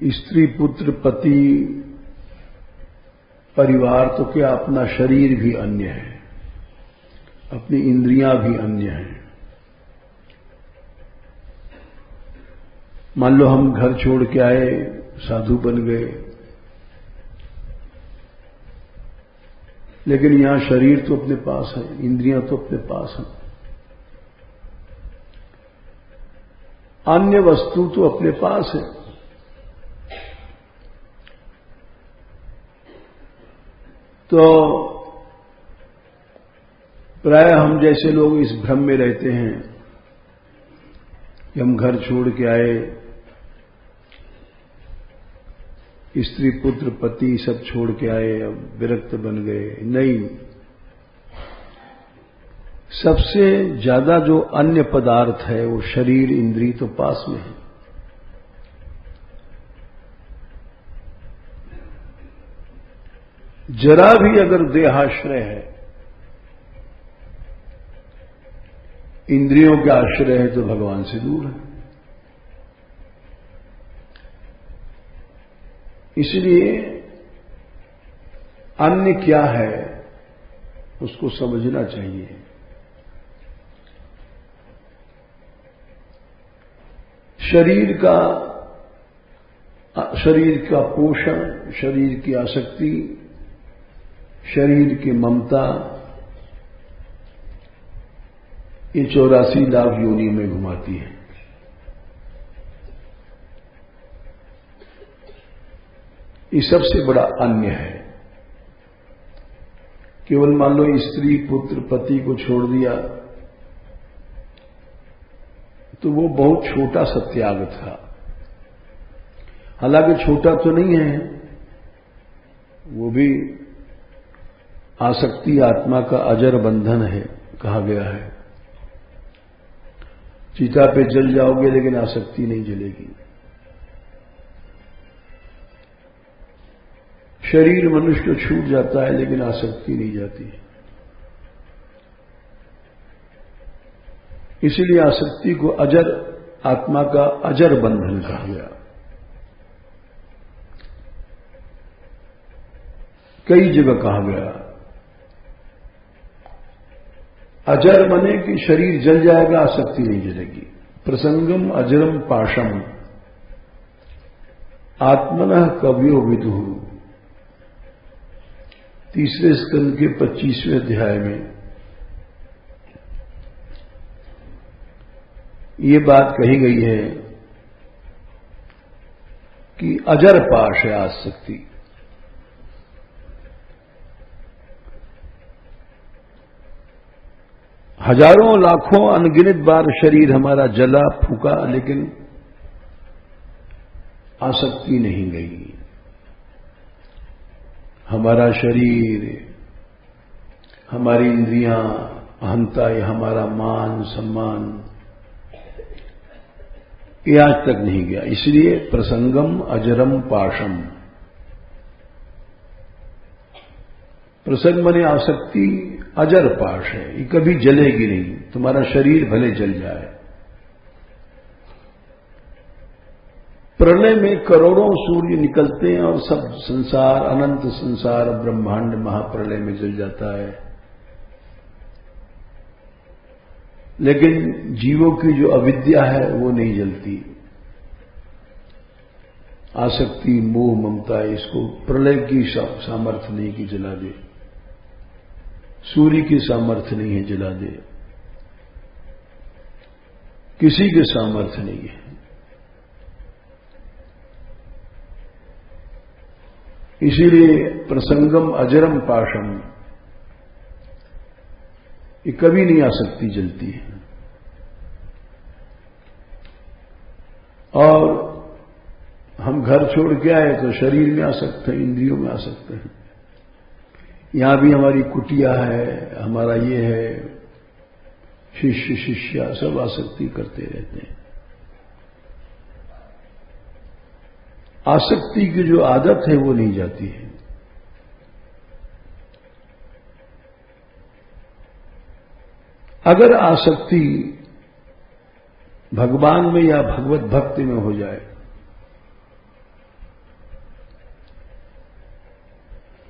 स्त्री पुत्र पति परिवार तो क्या, अपना शरीर भी अन्य है, अपनी इंद्रियां भी अन्य हैं। मान लो हम घर छोड़ के आए, साधु बन गए, लेकिन यहां शरीर तो अपने पास है, इंद्रियां तो अपने पास हैं, अन्य वस्तु तो अपने पास है। तो प्राय हम जैसे लोग इस भ्रम में रहते हैं कि हम घर छोड़ के आए, स्त्री पुत्र पति सब छोड़ के आए, अब विरक्त बन गए। नहीं, सबसे ज्यादा जो अन्य पदार्थ है वो शरीर इंद्री तो पास में है। जरा भी अगर देहाश्रय है, इंद्रियों के आश्रय है, तो भगवान से दूर है। इसलिए अन्य क्या है उसको समझना चाहिए। शरीर का पोषण, शरीर की आसक्ति, शरीर की ममता, ये 84 लाख योनि में घुमाती है। ये सबसे बड़ा अन्य है। केवल मान लो स्त्री पुत्र पति को छोड़ दिया तो वो बहुत छोटा सा त्याग था। हालांकि छोटा तो नहीं है, वो भी आसक्ति आत्मा का अजर बंधन है, कहा गया है। चिता पे जल जाओगे लेकिन आसक्ति नहीं जलेगी। शरीर मनुष्य को छूट जाता है लेकिन आसक्ति नहीं जाती। इसीलिए आसक्ति को अजर, आत्मा का अजर बंधन कहा गया। कई जगह कहा गया। अजर बने कि शरीर जल जाएगा, आसक्ति नहीं जलेगी। प्रसंगम अजरम पाशम आत्मनः कव्यो विदुः, 3 स्कंद के 25वें अध्याय में ये बात कही गई है कि अजर पाश है आसक्ति। हजारों लाखों अनगिनत बार शरीर हमारा जला फूका, लेकिन आसक्ति नहीं गई। हमारा शरीर, हमारी इंद्रियां, अहंता, ये हमारा मान सम्मान, ये आज तक नहीं गया। इसलिए प्रसंगम अजरम पाशम, प्रसंग माने आसक्ति अजर पाश है, ये कभी जलेगी नहीं। तुम्हारा शरीर भले जल जाए, प्रलय में करोड़ों सूर्य निकलते हैं और सब संसार, अनंत संसार, ब्रह्मांड महाप्रलय में जल जाता है, लेकिन जीवों की जो अविद्या है वो नहीं जलती। आसक्ति मोह ममता, इसको प्रलय की सामर्थ्य नहीं कि जला दे, सूर्य की सामर्थ्य नहीं है जला दे, किसी के सामर्थ्य नहीं है। इसीलिए प्रसंगम अजरम पाशम, ये कभी नहीं आसक्ति जलती है। और हम घर छोड़ के आए तो शरीर में आ सकते हैं, इंद्रियों में आ सकते हैं। यहां भी हमारी कुटिया है, हमारा ये है, शिष्य शिष्या सब आसक्ति करते रहते हैं। आसक्ति की जो आदत है वो नहीं जाती है। अगर आसक्ति भगवान में या भगवत भक्ति में हो जाए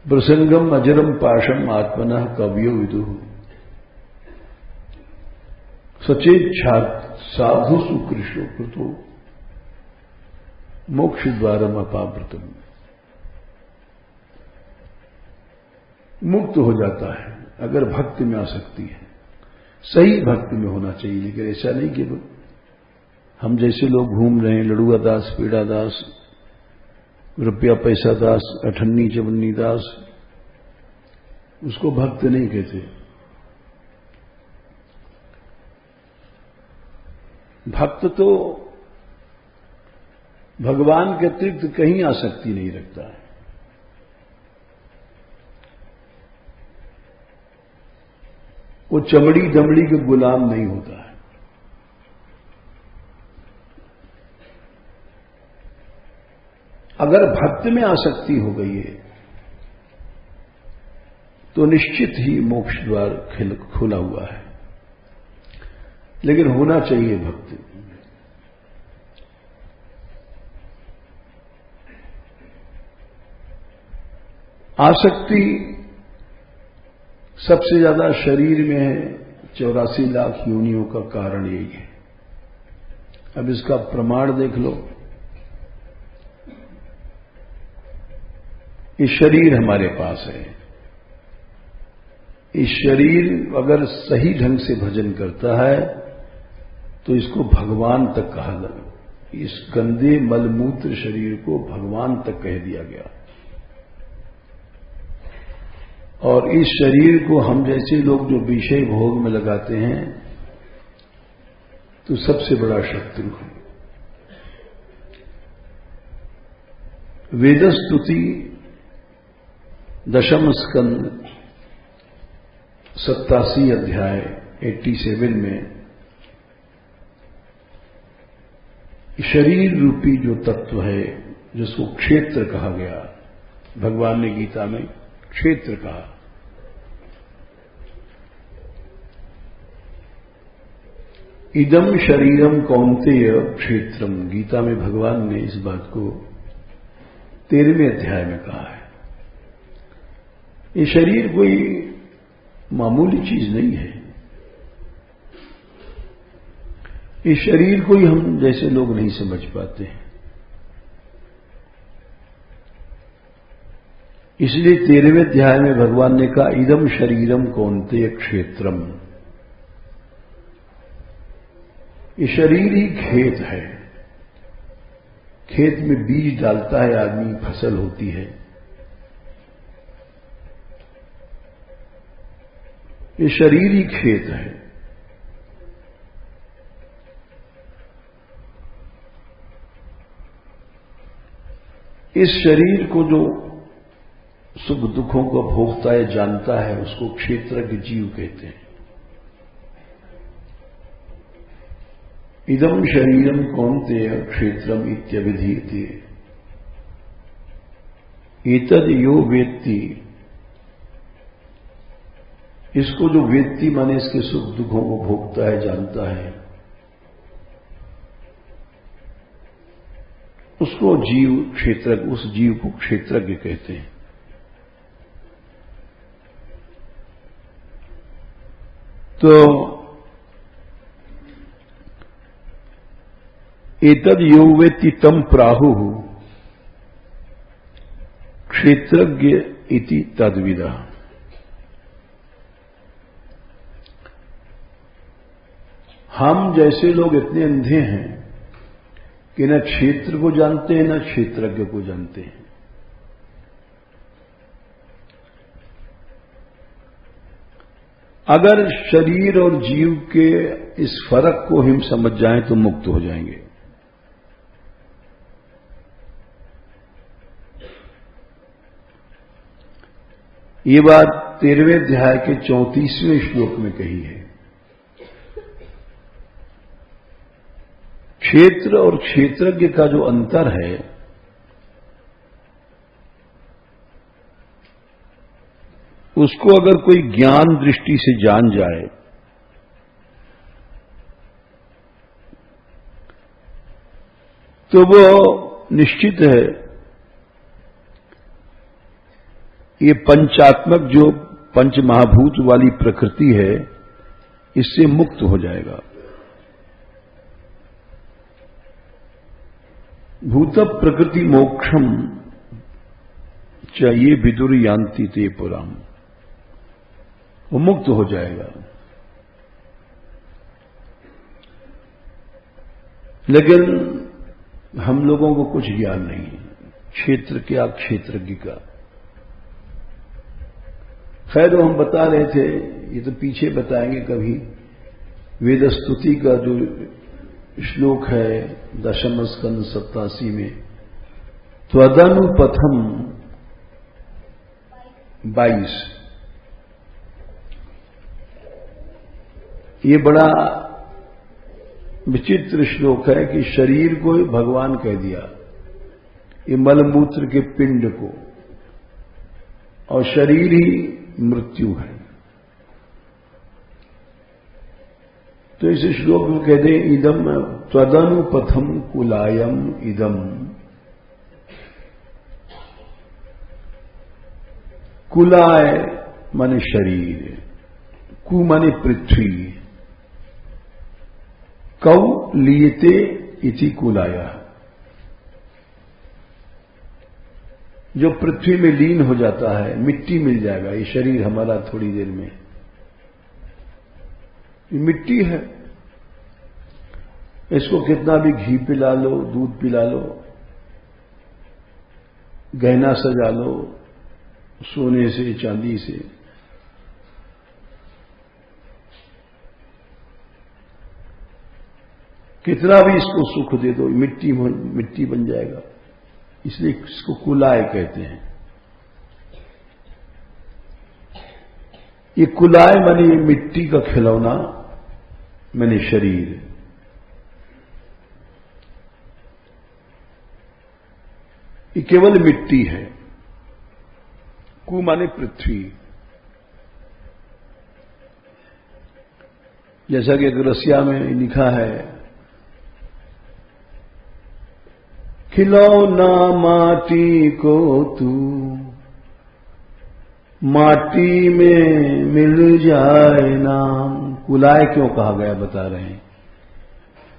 प्रसंगम अजरम पाशम आत्मनः कवियो विदुः सचेत साधु सुकृष्णो कृतो मोक्ष द्वारम अपावृतम। मुक्त हो जाता है अगर भक्ति में आसक्ति है। सही भक्ति में होना चाहिए, लेकिन ऐसा नहीं कि हम जैसे लोग घूम रहे हैं, लड़ुआ दास, पीड़ा दास, रुपया पैसा दास, अठन्नी चवन्नी दास, उसको भक्त नहीं कहते। भक्त तो भगवान के अतिरिक्त कहीं आसक्ति नहीं रखता है। वो चमड़ी दमड़ी के गुलाम नहीं होता है। अगर भक्त में आसक्ति हो गई है तो निश्चित ही मोक्ष द्वार खुला हुआ है, लेकिन होना चाहिए भक्ति। आसक्ति सबसे ज्यादा शरीर में है, 84 लाख योनियों का कारण यही है। अब इसका प्रमाण देख लो। ये शरीर हमारे पास है। इस शरीर अगर सही ढंग से भजन करता है तो इसको भगवान तक कहा गया। इस गंदे मलमूत्र शरीर को भगवान तक कह दिया गया। और इस शरीर को हम जैसे लोग जो विषय भोग में लगाते हैं तो सबसे बड़ा शत्रु है। वेदस्तुति 10 स्कंद 87 अध्याय 87 में शरीर रूपी जो तत्व है जिसको क्षेत्र कहा गया, भगवान ने गीता में क्षेत्र कहा। इदम शरीरम कौन्तेय क्षेत्रम, गीता में भगवान ने इस बात को 13वें अध्याय में कहा है। ये शरीर कोई मामूली चीज नहीं है। इस शरीर को ही हम जैसे लोग नहीं समझ पाते हैं। इसलिए 13वें अध्याय में भगवान ने कहा इदम शरीरम कौन्तेय क्षेत्रम। ये शरीर ही खेत है। खेत में बीज डालता है आदमी, फसल होती है। ये शरीर ही खेत है। इस शरीर को जो सुख दुखों को भोगता है, जानता है, उसको क्षेत्रज्ञ जीव कहते हैं। इदम शरीरम कौन्तेय क्षेत्रम इत्यभिधीयते एतद यो वेत्ति। इसको जो वेत्ति माने इसके सुख दुखों को भोगता है, जानता है, उसको जीव क्षेत्रज्ञ, उस जीव को क्षेत्रज्ञ कहते हैं। तो एतद यो वेत्ति तम प्राहुः क्षेत्रज्ञ इति तद्विदा। हम जैसे लोग इतने अंधे हैं कि न क्षेत्र को जानते हैं न क्षेत्रज्ञ को जानते हैं। अगर शरीर और जीव के इस फर्क को हम समझ जाएं तो मुक्त हो जाएंगे। ये बात 13वें अध्याय के 34वें श्लोक में कही है। क्षेत्र और क्षेत्रज्ञ का जो अंतर है, उसको अगर कोई ज्ञान दृष्टि से जान जाए तो वो निश्चित है ये पंचात्मक जो पंच महाभूत वाली प्रकृति है, इससे मुक्त हो जाएगा। भूत प्रकृति मोक्षम चाहिए विदुर यान्ति ते पुराम, वो मुक्त हो जाएगा। लेकिन हम लोगों को कुछ ज्ञान नहीं है, क्षेत्र क्या क्षेत्रज्ञ का। खैर हम बता रहे थे, ये तो पीछे बताएंगे कभी, वेद स्तुति का जो श्लोक है 10वें स्कंद 87 में, त्वदनुपथम 22, ये बड़ा विचित्र श्लोक है कि शरीर को भगवान कह दिया, ये मलमूत्र के पिंड को, और शरीर ही मृत्यु है। तो इस श्लोक में कह दे, इदम त्वदनुपथम कुलायम इदम, कुलाय माने शरीर, कु माने पृथ्वी, कौ लियते इति कुलाया, जो पृथ्वी में लीन हो जाता है, मिट्टी मिल जाएगा। ये शरीर हमारा थोड़ी देर में ये मिट्टी है, इसको कितना भी घी पिला लो, दूध पिला लो, गहना सजा लो, सोने से चांदी से, कितना भी इसको सुख दे दो, मिट्टी बन जाएगा। इसलिए इसको कुलाय कहते हैं। ये कुलाय माने मिट्टी का खिलौना, माने शरीर। ये केवल मिट्टी है। कु माने पृथ्वी। जैसा कि रसिया में लिखा है, खिलौना माटी को तू माटी में मिल जाए नाम। कुलाय क्यों कहा गया बता रहे हैं,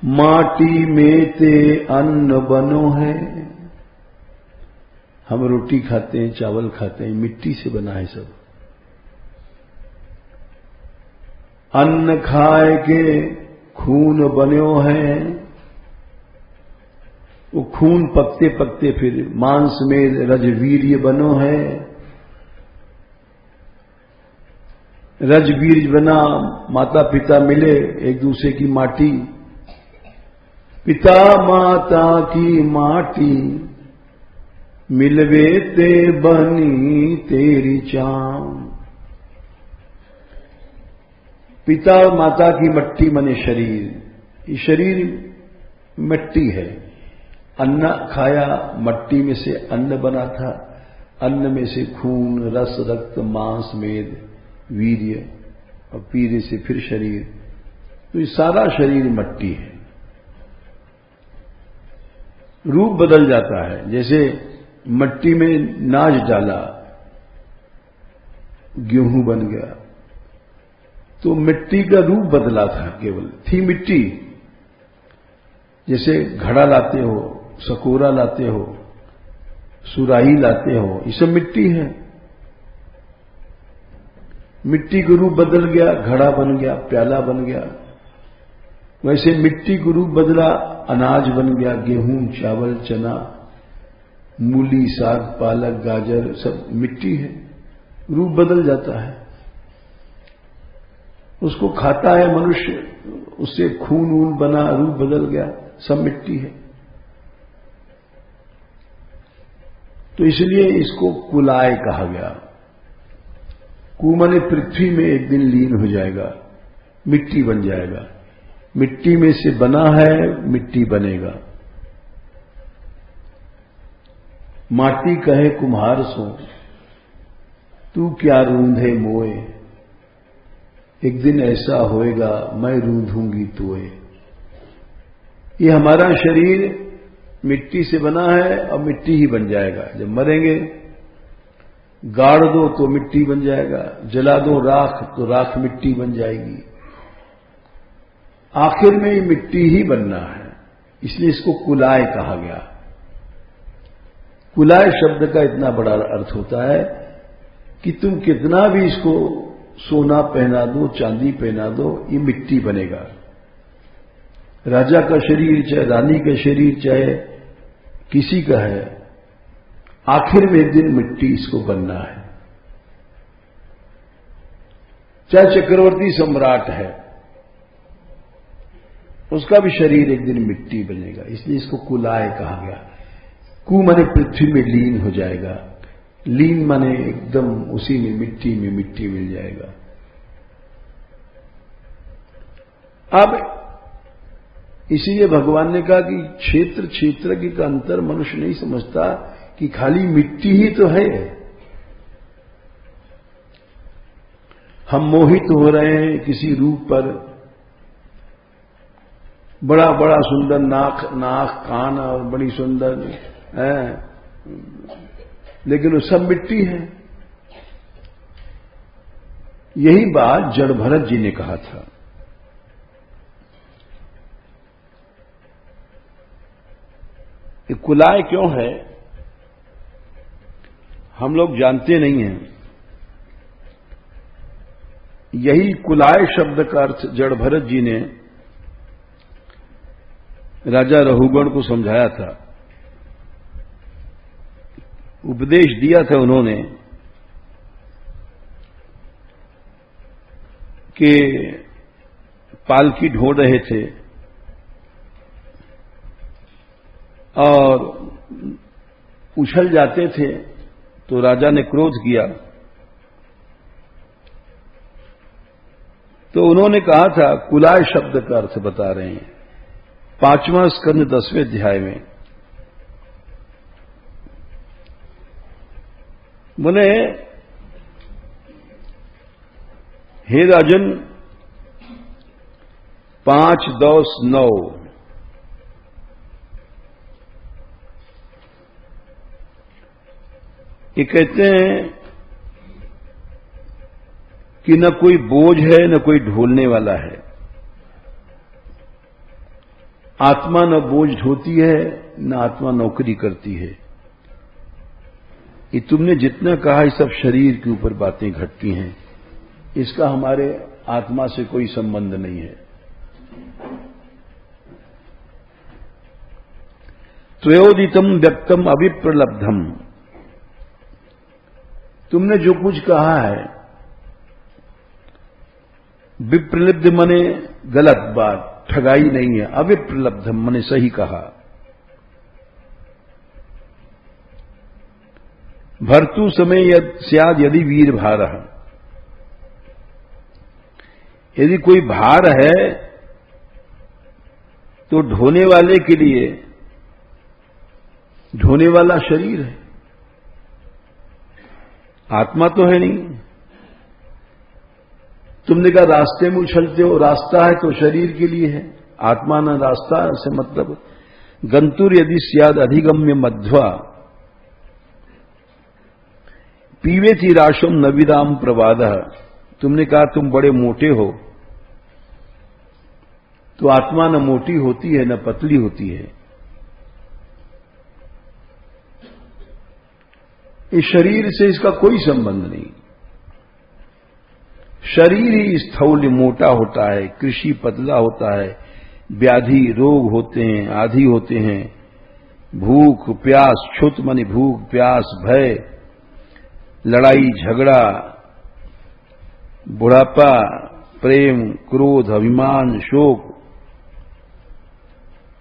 माटी में ते अन्न बनो है। हम रोटी खाते हैं, चावल खाते हैं, मिट्टी से बना है सब। अन्न खाए के खून बन्यो है, वो खून पकते पकते फिर मांस में रजवीर्य बनो है। रजवीर्य बना, माता पिता मिले एक दूसरे की माटी, पिता माता की माटी मिलवे ते बनी तेरी चाम। पिता और माता की मट्टी मने शरीर। ये शरीर मिट्टी है। अन्न खाया, मट्टी में से अन्न बना था, अन्न में से खून, रस, रक्त, मांस, मेद, वीर्य, और पीरे से फिर शरीर। तो ये सारा शरीर मिट्टी है। रूप बदल जाता है। जैसे मिट्टी में नाज डाला, गेहूं बन गया, तो मिट्टी का रूप बदला था, केवल थी मिट्टी। जैसे घड़ा लाते हो, सकोरा लाते हो, सुराही लाते हो, ये सब मिट्टी है। मिट्टी का रूप बदल गया, घड़ा बन गया, प्याला बन गया। वैसे मिट्टी का रूप बदला, अनाज बन गया, गेहूं, चावल, चना, मूली, साग, पालक, गाजर, सब मिट्टी है। रूप बदल जाता है। उसको खाता है मनुष्य, उससे खून वून बना, रूप बदल गया, सब मिट्टी है। तो इसलिए इसको कुलाय कहा गया। कु माने पृथ्वी में एक दिन लीन हो जाएगा, मिट्टी बन जाएगा। मिट्टी में से बना है, मिट्टी बनेगा। माटी कहे कुम्हार सो, तू क्या रूंधे मोए। एक दिन ऐसा होएगा, मैं रूंधूंगी तोए। ये हमारा शरीर मिट्टी से बना है और मिट्टी ही बन जाएगा। जब मरेंगे, गाड़ दो तो मिट्टी बन जाएगा, जला दो राख तो राख मिट्टी बन जाएगी। आखिर में ये मिट्टी ही बनना है, इसलिए इसको कुलाय कहा गया। कुलाय शब्द का इतना बड़ा अर्थ होता है कि तुम कितना भी इसको सोना पहना दो, चांदी पहना दो, ये मिट्टी बनेगा। राजा का शरीर चाहे रानी का शरीर चाहे किसी का है, आखिर में एक दिन मिट्टी इसको बनना है। चाहे चक्रवर्ती सम्राट है, उसका भी शरीर एक दिन मिट्टी बनेगा, इसलिए इसको कुलाय कहा गया। कु माने पृथ्वी में लीन हो जाएगा, लीन माने एकदम उसी में मिट्टी मिल जाएगा। अब इसीलिए भगवान ने कहा कि क्षेत्र क्षेत्रज्ञ का अंतर मनुष्य नहीं समझता कि खाली मिट्टी ही तो है। हम मोहित हो रहे हैं किसी रूप पर, बड़ा बड़ा सुंदर नाक कान और बड़ी सुंदर है, लेकिन वो सब मिट्टी है। यही बात जड़ भरत जी ने कहा था। ये कुलाय क्यों है हम लोग जानते नहीं हैं। यही कुलाय शब्द का अर्थ जड़ भरत जी ने राजा रघुगण को समझाया था, उपदेश दिया था उन्होंने कि पालकी ढूंढ रहे थे और उछल जाते थे, तो राजा ने क्रोध किया। तो उन्होंने कहा था, कुलाय शब्द का अर्थ बता रहे हैं 5वां स्कंद 10वें अध्याय में। बोले, हे राजन 5, 10, 9 ये कहते हैं कि न कोई बोझ है न कोई ढोलने वाला है। आत्मा न बोझ ढोती है न आत्मा नौकरी करती है। ये तुमने जितना कहा ये सब शरीर के ऊपर बातें घटती हैं, इसका हमारे आत्मा से कोई संबंध नहीं है। त्रयोदितम व्यक्तम अविप्रलब्धम, तुमने जो कुछ कहा है विप्रलब्ध मने गलत बात, ठगाई नहीं है। अविप्रलब्धम मने सही कहा। भर्तु समय स्याद यदि वीर भार, यदि कोई भार है तो ढोने वाले के लिए ढोने वाला शरीर है, आत्मा तो है नहीं। तुमने कहा रास्ते में उछलते हो, रास्ता है तो शरीर के लिए है, आत्मा न रास्ता से मतलब। गंतुर यदि स्याद अधिगम्य मध्वा पीवे थी राशम नविदाम प्रवाद, तुमने कहा तुम बड़े मोटे हो, तो आत्मा न मोटी होती है न पतली होती है। इस शरीर से इसका कोई संबंध नहीं। शरीर ही स्थौल्य मोटा होता है, कृषि पतला होता है, व्याधि रोग होते हैं, आदि होते हैं, भूख प्यास, क्षुत मानी भूख प्यास, भय, लड़ाई झगड़ा, बुढ़ापा, प्रेम क्रोध, अभिमान, शोक,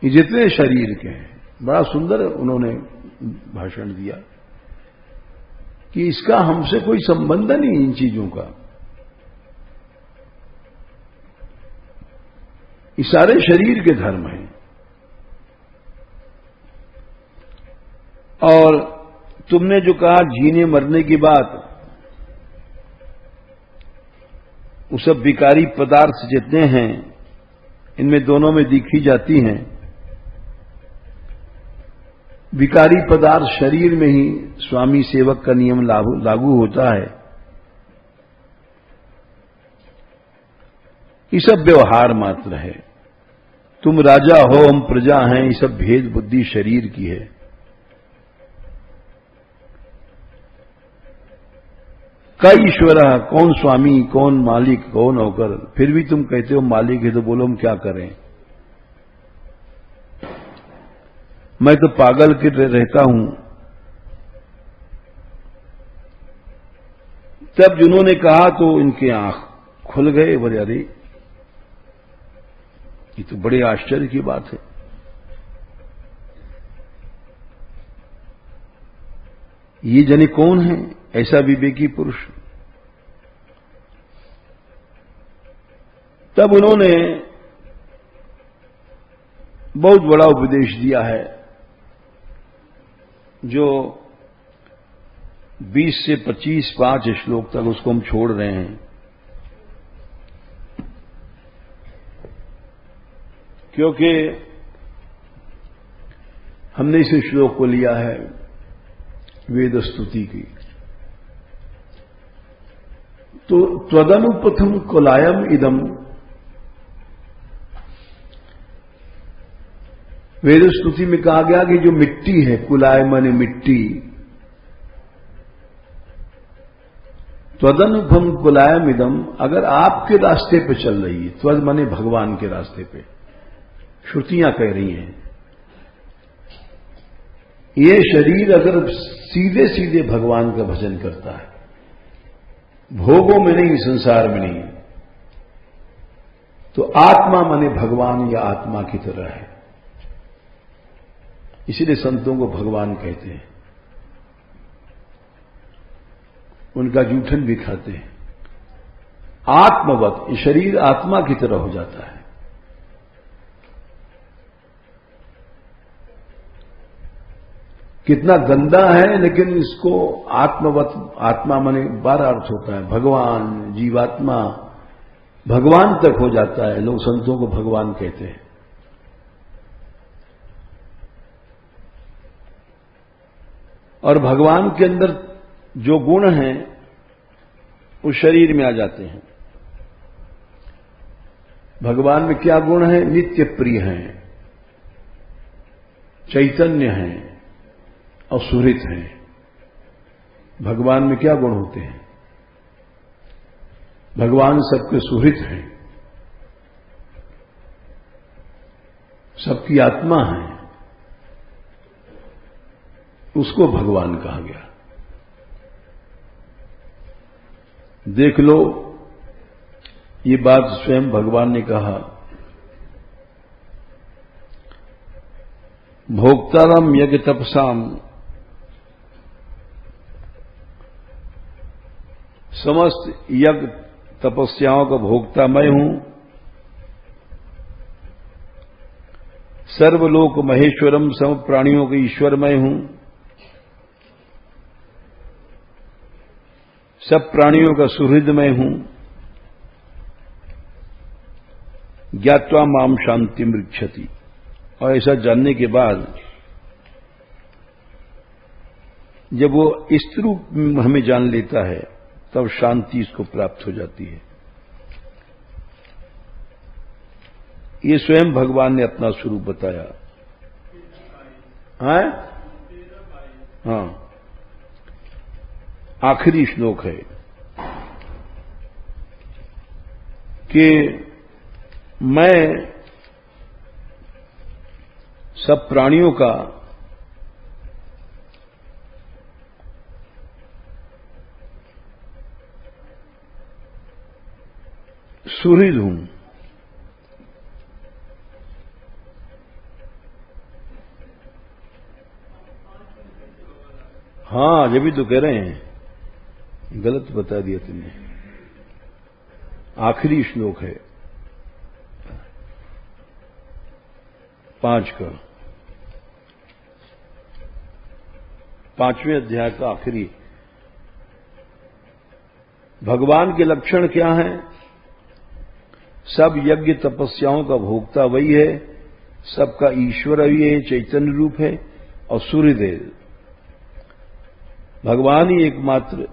ये जितने शरीर के हैं। बड़ा सुंदर उन्होंने भाषण दिया कि इसका हमसे कोई संबंध नहीं इन चीजों का। ये सारे शरीर के धर्म हैं। और तुमने जो कहा जीने मरने की बात, वो सब विकारी पदार्थ जितने हैं इनमें दोनों में दिखी जाती हैं। विकारी पदार्थ शरीर में ही स्वामी सेवक का नियम लागू होता है। ये सब व्यवहार मात्र है। तुम राजा हो, हम प्रजा हैं, ये सब भेद बुद्धि शरीर की है। कई ईश्वर, कौन स्वामी, कौन मालिक, कौन नौकर, फिर भी तुम कहते हो मालिक है, तो बोलो हम क्या करें। मैं तो पागल के रहता हूं। तब जिन्होंने कहा तो इनके आंख खुल गए, बोले अरे ये तो बड़े आश्चर्य की बात है। ये जने कौन है ऐसा विवेकी पुरुष। तब उन्होंने बहुत बड़ा उपदेश दिया है, जो 20 से 25 श्लोक तक उसको हम छोड़ रहे हैं, क्योंकि हमने इस श्लोक को लिया है वेद स्तुति की। तो त्वदनुपथम कुलायम इदम, वेद स्तुति में कहा गया कि जो मिट्टी है, कुलाय माने मिट्टी, त्वदनुपम कुलायम इदम, अगर आपके रास्ते पे चल रही है, त्वद माने भगवान के रास्ते पे, श्रुतियां कह रही हैं ये शरीर अगर सीधे सीधे भगवान का भजन करता है, भोगों में नहीं, संसार में नहीं, तो आत्मा माने भगवान या आत्मा की तरह है। इसीलिए संतों को भगवान कहते हैं, उनका जूठन भी खाते हैं। आत्मवत, ये शरीर आत्मा की तरह हो जाता है। कितना गंदा है, लेकिन इसको आत्मवत, आत्मा माने 12 अर्थ होता है, भगवान, जीवात्मा, भगवान तक हो जाता है। लोग संतों को भगवान कहते हैं। और भगवान के अंदर जो गुण हैं उस शरीर में आ जाते हैं। भगवान में क्या गुण है? नित्य प्रिय हैं, चैतन्य हैं और सुहृत हैं। भगवान में क्या गुण होते हैं? भगवान सबके सुहृत हैं, सबकी आत्मा है, उसको भगवान कहा गया। देख लो, ये बात स्वयं भगवान ने कहा, भोक्तारम यज्ञ तपसाम, समस्त यज्ञ तपस्याओं का भोक्ता मैं हूं, सर्वलोक महेश्वरम, सब प्राणियों के ईश्वर मैं हूं, सब प्राणियों का सुहृद मैं हूं, ज्ञात्वा माम शांति मृक्षति। और ऐसा जानने के बाद जब वो इस रूप में हमें जान लेता है, तब शांति इसको प्राप्त हो जाती है। ये स्वयं भगवान ने अपना स्वरूप बताया। हाँ, आखिरी श्लोक है कि मैं सब प्राणियों का सुहृद हूं। हाँ, जब भी तो कह रहे हैं, गलत बता दिया तुमने। आखिरी श्लोक है 5 का, 5वें अध्याय का आखिरी। भगवान के लक्षण क्या हैं? सब यज्ञ तपस्याओं का भोक्ता वही है, सबका ईश्वर वही है, चैतन्य रूप है, और सूर्यदेव, भगवान ही एकमात्र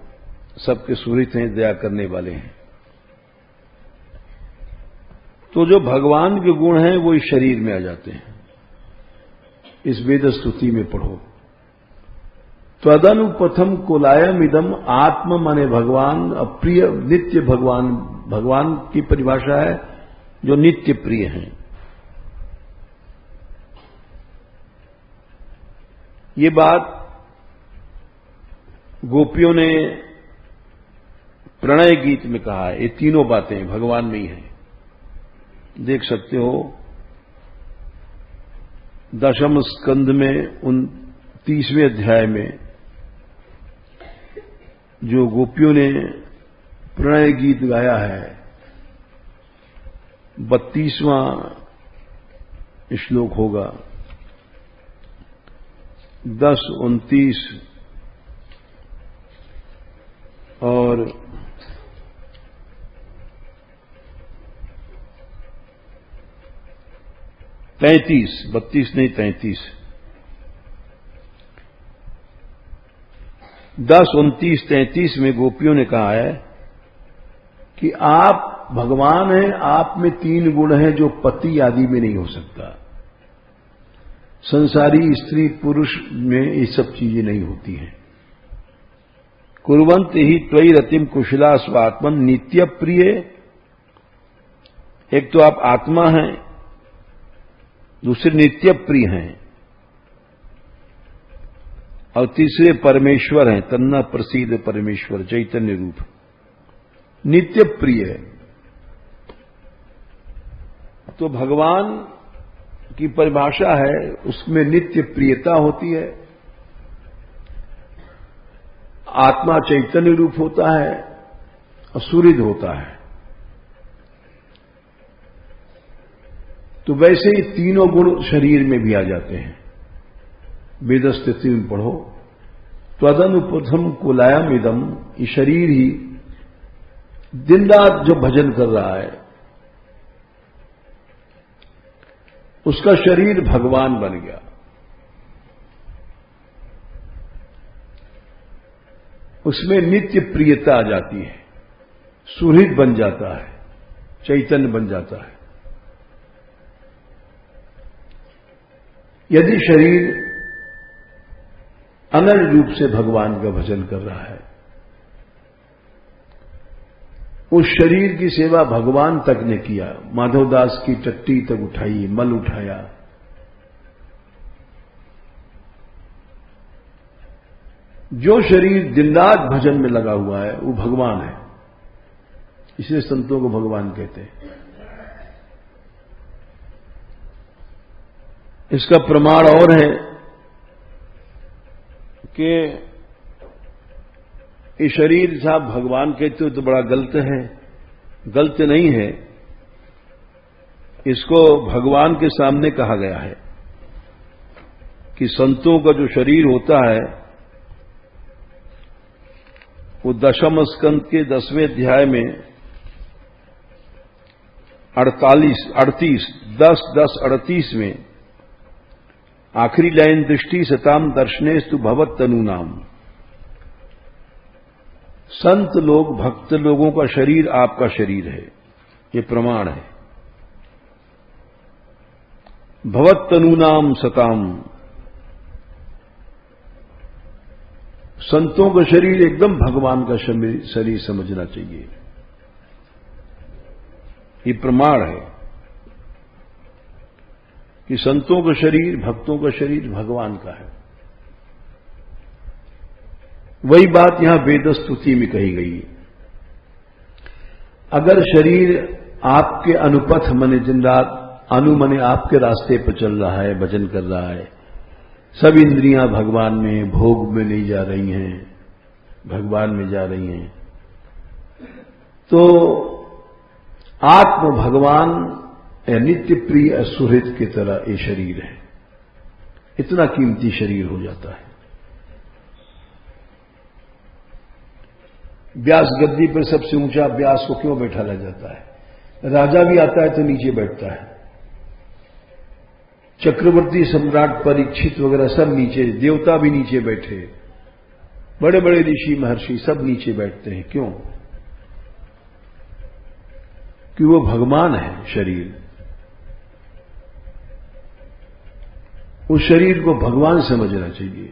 सबके सुहृत हैं, दया करने वाले हैं। तो जो भगवान के गुण हैं वो इस शरीर में आ जाते हैं। इस वेद स्तुति में पढ़ो, त्वदनुपथम कुलायम इदम आत्म माने भगवान, अप्रिय नित्य भगवान, भगवान की परिभाषा है जो नित्य प्रिय हैं। ये बात गोपियों ने प्रणय गीत में कहा है। ये तीनों बातें भगवान में ही हैं। देख सकते हो 10वें स्कंद में 29वें अध्याय में जो गोपियों ने प्रणय गीत गाया है, 32वां श्लोक होगा, 10, 29 और 33, 32 नहीं 33, 10, 29, 33 में गोपियों ने कहा है कि आप भगवान हैं, आप में 3 गुण हैं जो पति आदि में नहीं हो सकता। संसारी स्त्री पुरुष में ये सब चीजें नहीं होती हैं। कुर्वन्त ही त्वयि रतिम कुशला स्वात्मन नित्य प्रिय। एक तो आप आत्मा हैं, दूसरे नित्य प्रिय हैं, और तीसरे परमेश्वर हैं, तन्ना प्रसिद्ध परमेश्वर चैतन्य रूप, नित्य प्रिय है। तो भगवान की परिभाषा है, उसमें नित्य प्रियता होती है। आत्मा चैतन्य रूप होता है और सुहृद होता है। तो वैसे ही तीनों गुण शरीर में भी आ जाते हैं। वेद स्थिति में पढ़ो, त्वदनुपथम कुलायम इदम, ये शरीर ही दिन रात जो भजन कर रहा है उसका शरीर भगवान बन गया। उसमें नित्य प्रियता आ जाती है, सुहृद बन जाता है, चैतन्य बन जाता है। यदि शरीर अनल रूप से भगवान का भजन कर रहा है, उस शरीर की सेवा भगवान तक ने किया। माधवदास की टट्टी तक उठाई, मल उठाया, जो शरीर दिन रात भजन में लगा हुआ है वो भगवान है। इसलिए संतों को भगवान कहते हैं। इसका प्रमाण और है कि ये शरीर साहब भगवान कहते हो तो बड़ा गलत है। गलत नहीं है, इसको भगवान के सामने कहा गया है कि संतों का जो शरीर होता है वो 10वें स्कंद के 10वें अध्याय में 10:38 में आखिरी लाइन, दृष्टि सताम दर्शनेस्तु भवत तनु नाम। संत लोग, भक्त लोगों का शरीर आपका शरीर है, ये प्रमाण है। भवत तनु नाम सताम, संतों का शरीर एकदम भगवान का शरीर समझना चाहिए। ये प्रमाण है कि संतों का शरीर, भक्तों का शरीर भगवान का है। वही बात यहां वेद स्तुति में कही गई। अगर शरीर आपके अनुपथ मने दिन रात, अनु मने आपके रास्ते पर चल रहा है, भजन कर रहा है, सब इंद्रियां भगवान में, भोग में नहीं जा रही हैं, भगवान में जा रही हैं, तो आत्म भगवान नित्य प्रिय सुहृद की तरह ये शरीर है। इतना कीमती शरीर हो जाता है। व्यास गद्दी पर सबसे ऊंचा व्यास को क्यों बैठाला जाता है? राजा भी आता है तो नीचे बैठता है, चक्रवर्ती सम्राट परीक्षित वगैरह सब नीचे, देवता भी नीचे बैठे, बड़े बड़े ऋषि महर्षि सब नीचे बैठते हैं। क्यों? कि वो भगवान है शरीर। उस शरीर को भगवान समझना चाहिए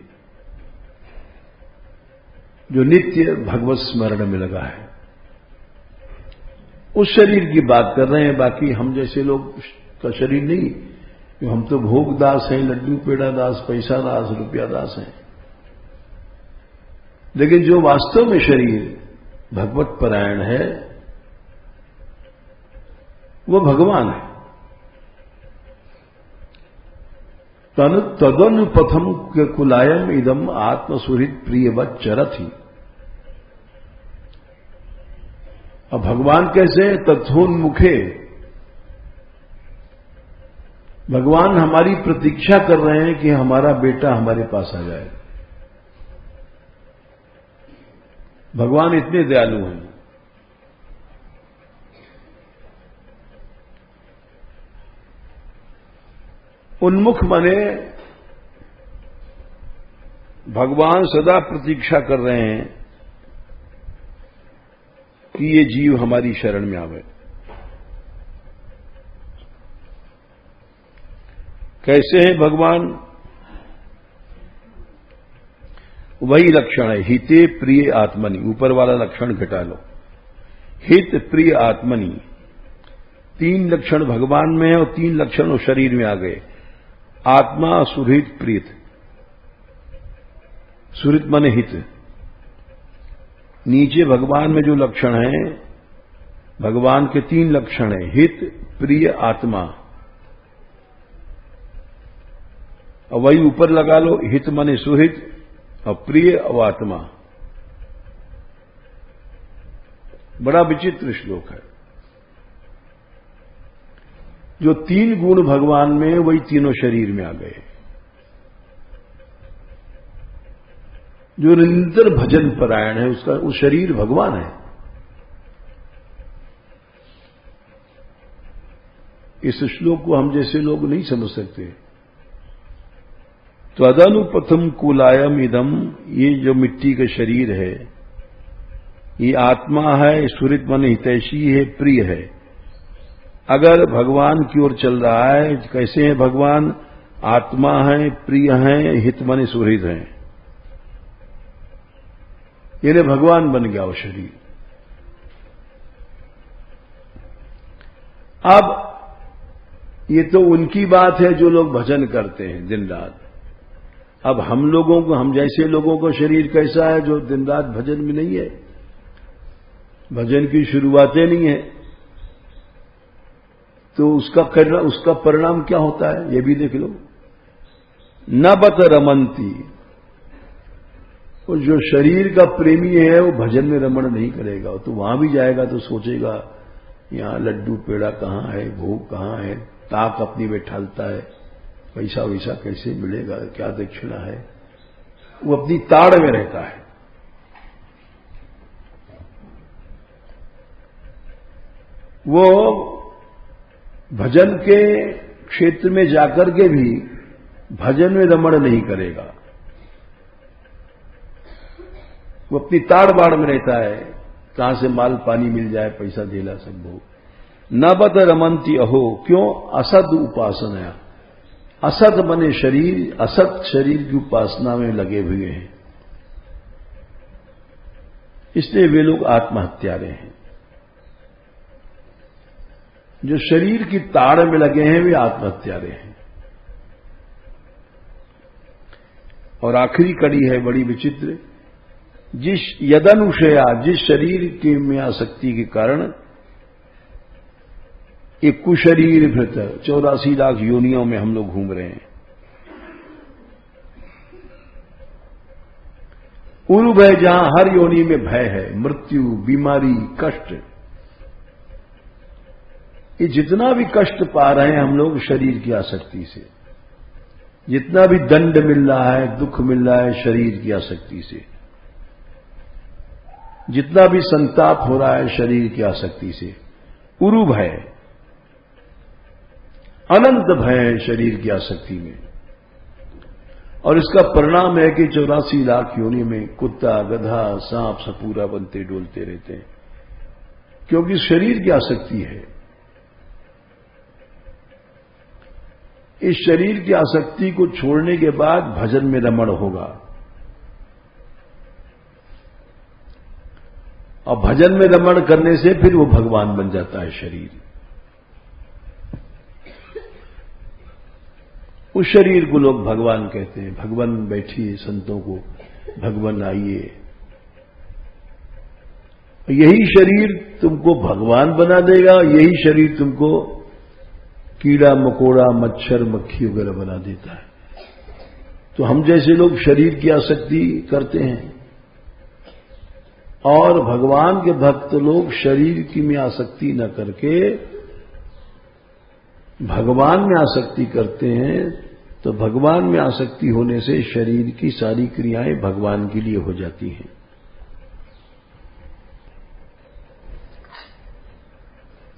जो नित्य भगवत स्मरण में लगा है। उस शरीर की बात कर रहे हैं, बाकी हम जैसे लोग का शरीर नहीं। हम तो भोग दास हैं, लड्डू पेड़ा दास, पैसा दास, रुपया दास हैं। लेकिन जो वास्तव में शरीर भगवत परायण है वो भगवान है। तदनुपथम कुलायम इदम आत्मसुहृत प्रियवत चरथि। अब भगवान कैसे? तथोन्मुखे। भगवान हमारी प्रतीक्षा कर रहे हैं कि हमारा बेटा हमारे पास आ जाए। भगवान इतने दयालु हैं। उन्मुख माने भगवान सदा प्रतीक्षा कर रहे हैं कि ये जीव हमारी शरण में आवे। कैसे हैं भगवान? वही लक्षण है, हिते प्रिय आत्मनि। ऊपर वाला लक्षण घटा लो, हित प्रिय आत्मनि। 3 लक्षण भगवान में है और 3 लक्षण उस शरीर में आ गए। आत्मा सुहृत प्रीत। सुहृत माने हित। नीचे भगवान में जो लक्षण है, भगवान के 3 लक्षण है, हित प्रिय आत्मा। और वही ऊपर लगा लो, हित माने सुहित और प्रिय और आत्मा। बड़ा विचित्र श्लोक है। जो 3 गुण भगवान में, वही तीनों शरीर में आ गए। जो निरंतर भजन परायण है, उसका उस शरीर भगवान है। इस श्लोक को हम जैसे लोग नहीं समझ सकते। तो अदनुपथम कुलायम इदम, ये जो मिट्टी का शरीर है, ये आत्मा है, सुहृत मन हितैषी है, प्रिय है। अगर भगवान की ओर चल रहा है, कैसे है भगवान? आत्मा है, प्रिय है, हित मन सुहृत है। ये भगवान बन गया वो शरीर। अब ये तो उनकी बात है जो लोग भजन करते हैं दिन रात। अब हम लोगों को, हम जैसे लोगों का शरीर कैसा है जो दिन रात भजन में नहीं है, भजन की शुरुआतें नहीं है, तो उसका परिणाम क्या होता है ये भी देख लो। न बत रमंती। और जो शरीर का प्रेमी है वो भजन में रमण नहीं करेगा। तो वहां भी जाएगा तो सोचेगा यहां लड्डू पेड़ा कहां है, भोग कहां है, ताक अपनी बैठालता है, पैसा वैसा कैसे मिलेगा, क्या दक्षिणा है। वो अपनी ताड़ में रहता है। वो भजन के क्षेत्र में जाकर के भी भजन में रमण नहीं करेगा। वो अपनी ताड़ बाड़ में रहता है, कहां से माल पानी मिल जाए, पैसा देला सब भोग। न बद रमंती अहो। क्यों? असद उपासना। असत बने शरीर, असत शरीर की उपासना में लगे हुए हैं, इसलिए वे लोग आत्महत्यारे हैं। जो शरीर की ताड़ में लगे हैं वे आत्महत्यारे हैं। और आखिरी कड़ी है बड़ी विचित्र। जिस यदनुशया, जिस शरीर के में आसक्ति के कारण एक कुशरीर भृत 84 लाख योनियों में हम लोग घूम रहे हैं। उरु भय, जहां हर योनि में भय है, मृत्यु, बीमारी, कष्ट। ये जितना भी कष्ट पा रहे हैं हम लोग शरीर की आसक्ति से, जितना भी दंड मिल रहा है, दुख मिल रहा है शरीर की आसक्ति से, जितना भी संताप हो रहा है शरीर की आसक्ति से। उरु भय, अनंत भय है शरीर की आसक्ति में। और इसका परिणाम है कि 84 लाख योनि में कुत्ता, गधा, सांप सपूरा बनते डोलते रहते हैं, क्योंकि शरीर की आसक्ति है। इस शरीर की आसक्ति को छोड़ने के बाद भजन में रमण होगा, और भजन में रमण करने से फिर वो भगवान बन जाता है शरीर। उस शरीर को लोग भगवान कहते हैं। भगवान बैठिए, संतों को भगवान आइए। यही शरीर तुमको भगवान बना देगा, यही शरीर तुमको कीड़ा मकोड़ा मच्छर मक्खी वगैरह बना देता है। तो हम जैसे लोग शरीर की आसक्ति करते हैं, और भगवान के भक्त लोग शरीर की में आसक्ति न करके भगवान में आसक्ति करते हैं, तो भगवान में आसक्ति होने से शरीर की सारी क्रियाएं भगवान के लिए हो जाती हैं।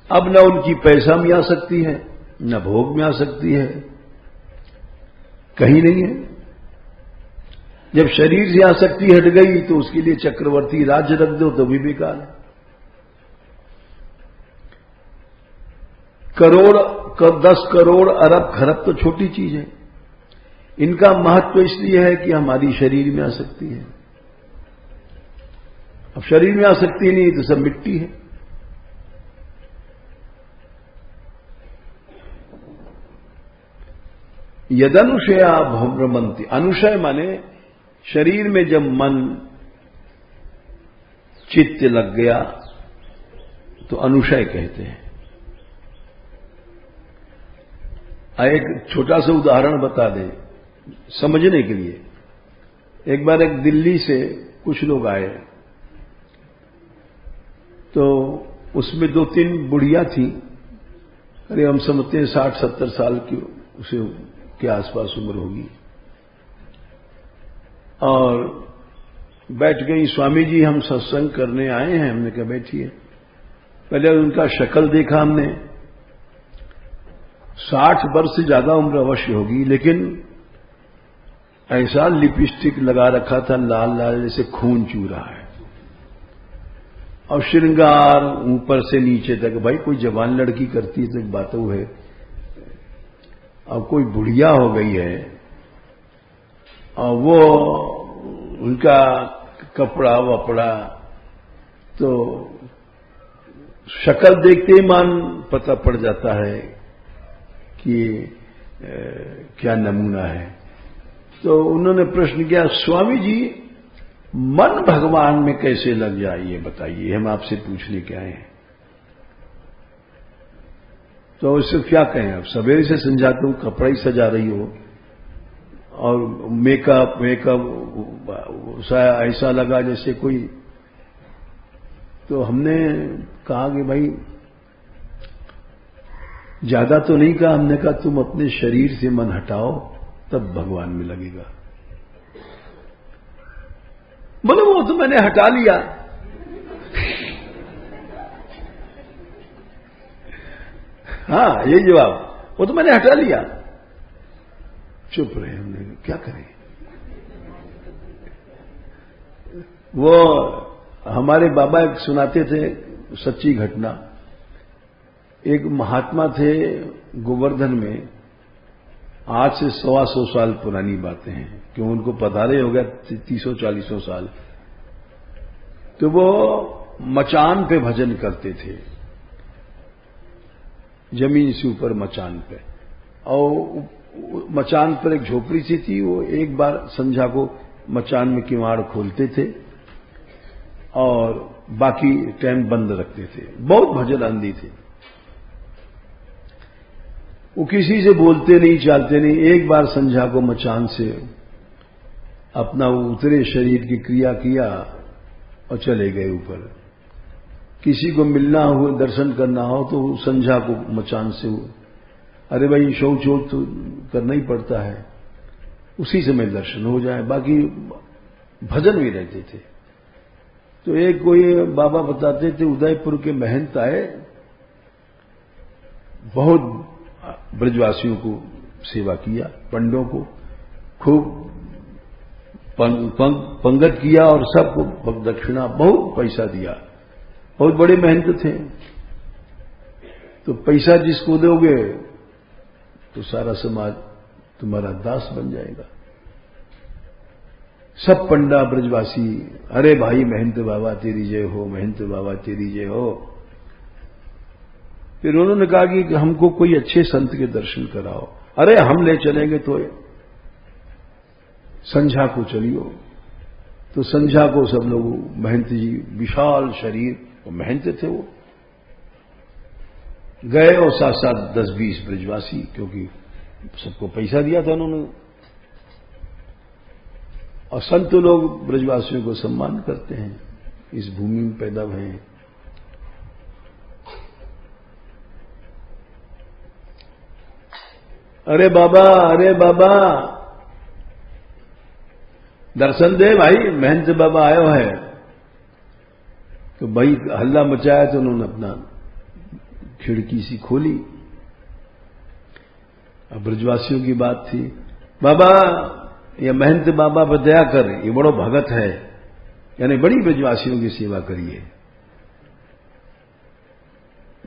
अब न उनकी पैसा में आसक्ति है, न भोग में आसक्ति है, कहीं नहीं है। जब शरीर से आसक्ति हट गई तो उसके लिए चक्रवर्ती राज्य रख दो तो भी बेकार है। करोड़ 10 करोड़ अरब खरब तो छोटी चीज है। इनका महत्व इसलिए है कि हमारी शरीर में आसक्ति है। अब शरीर में आसक्ति नहीं तो सब मिट्टी है। यदनुशया भ्रमंती, अनुशय माने शरीर में जब मन चित्त लग गया तो अनुशय कहते हैं। एक छोटा सा उदाहरण बता दें समझने के लिए। एक बार एक दिल्ली से कुछ लोग आए, तो उसमें 2-3 बुढ़िया थी, अरे हम समझते हैं 60-70 साल की उसे के आसपास उम्र होगी, और बैठ गई। स्वामी जी हम सत्संग करने आए हैं। हमने कहा बैठिए। पहले उनका शक्ल देखा हमने, 60 वर्ष से ज्यादा उम्र अवश्य होगी, लेकिन ऐसा लिपस्टिक लगा रखा था लाल लाल जैसे खून चू रहा है, और श्रृंगार ऊपर से नीचे तक। भाई कोई जवान लड़की करती है तो एक बात वो है, अब कोई बुढ़िया हो गई है और वो उनका कपड़ा वपड़ा, तो शक्ल देखते ही मान पता पड़ जाता है कि क्या नमूना है। तो उन्होंने प्रश्न किया, स्वामी जी मन भगवान में कैसे लग जाए ये बताइए, हम आपसे पूछने के आए हैं। तो इससे क्या कहें, अब सवेरे से समझाता हूं, कपड़ा ही सजा रही हो और मेकअप ऐसा लगा जैसे कोई। तो हमने कहा कि भाई ज्यादा तो नहीं कहा, हमने कहा तुम अपने शरीर से मन हटाओ तब भगवान में लगेगा। बोले वो तो मैंने हटा लिया। हाँ ये जवाब, वो तो मैंने हटा लिया। चुप रहे, हमने क्या करें। वो हमारे बाबा एक सुनाते थे सच्ची घटना। एक महात्मा थे गोवर्धन में, आज से 125 साल पुरानी बातें हैं, क्यों उनको पधारे हो गया 300-400 साल। तो वो मचान पे भजन करते थे, जमीन से ऊपर मचान पे, और मचान पर एक झोपड़ी सी थी। वो एक बार संध्या को मचान में किवाड़ खोलते थे और बाकी टाइम बंद रखते थे। बहुत भजन आंधी थे। वो किसी से बोलते नहीं चालते नहीं। एक बार संध्या को मचान से अपना उतरे शरीर की क्रिया किया और चले गए ऊपर। किसी को मिलना हो, दर्शन करना हो तो संध्या को मचान से अरे भाई शौच तो करना ही पड़ता है, उसी समय दर्शन हो जाए, बाकी भजन भी रहते थे। तो एक कोई बाबा बताते थे, उदयपुर के महंत आए, बहुत ब्रजवासियों को सेवा किया, पंडों को खूब पंगत किया और सबको दक्षिणा बहुत पैसा दिया। बहुत बड़े मेहनत थे। तो पैसा जिसको दोगे तो सारा समाज तुम्हारा दास बन जाएगा। सब पंडा ब्रजवासी, अरे भाई महंत बाबा तेरी जय हो, महंत बाबा तेरी जय हो। फिर उन्होंने कहा कि हमको कोई अच्छे संत के दर्शन कराओ। अरे हम ले चलेंगे तो संझा को चलियो। तो संझा को सब लोग, महंत जी विशाल शरीर, वो महंत थे, वो गए और साथ साथ 10-20 ब्रजवासी, क्योंकि सबको पैसा दिया था उन्होंने। और संत लोग ब्रजवासियों को सम्मान करते हैं, इस भूमि में पैदा हुए हैं। अरे बाबा दर्शन दे भाई, महंत बाबा आयो है। तो भाई हल्ला मचाया तो उन्होंने अपना खिड़की सी खोली। अब ब्रजवासियों की बात थी, बाबा ये महंत बाबा पर दया कर, ये बड़ो भगत है, यानी बड़ी ब्रजवासियों की सेवा करिए।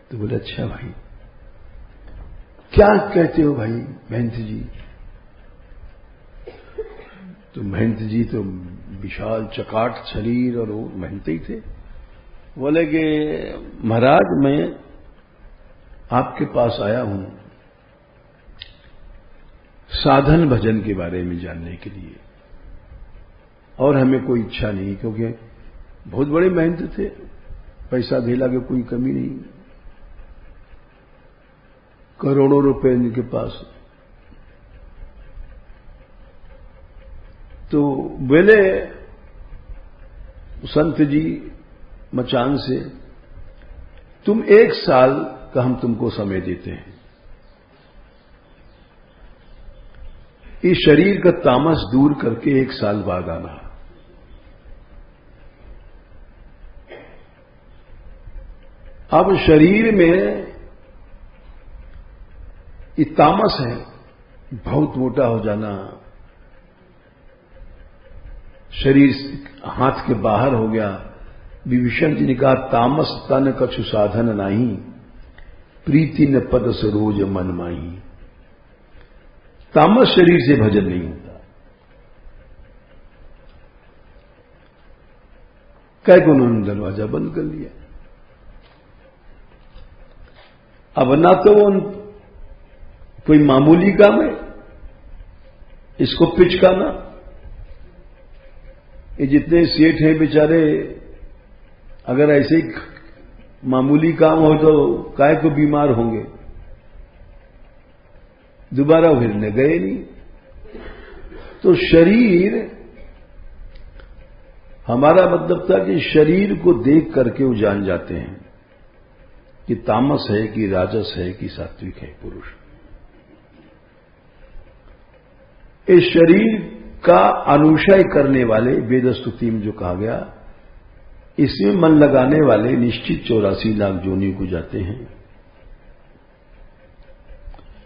तो बोले अच्छा भाई, क्या कहते हो भाई महंत जी? तो महंत जी तो विशाल चकाट शरीर और वो महंत ही थे। बोले कि महाराज मैं आपके पास आया हूं साधन भजन के बारे में जानने के लिए, और हमें कोई इच्छा नहीं, क्योंकि बहुत बड़े मेहनत थे, पैसा धेला की कोई कमी नहीं, करोड़ों रुपए इनके पास। तो बोले संत जी मचान से, तुम 1 साल का हम तुमको समय देते हैं, इस शरीर का तामस दूर करके 1 साल बाद आना। अब शरीर में ये तामस है, बहुत मोटा हो जाना, शरीर हाथ के बाहर हो गया। विभीषण जी ने कहा तामस तन कछु साधन नाही, प्रीति न पद सरोज मन माही। तामस शरीर से भजन नहीं होता। कह को उन्होंने दरवाजा बंद कर लिया। अब ना तो वो कोई मामूली काम है इसको पिचकाना। ये जितने सेठ हैं बेचारे, अगर ऐसे ही मामूली काम हो तो काय को बीमार होंगे, दोबारा फिरने गए नहीं। तो शरीर, हमारा मतलब था कि शरीर को देख करके वो जान जाते हैं कि तामस है कि राजस है कि सात्विक है पुरुष। इस शरीर का अनुशय करने वाले, वेद स्तुति में जो कहा गया, इसमें मन लगाने वाले निश्चित 84 लाख जोनियों को जाते हैं।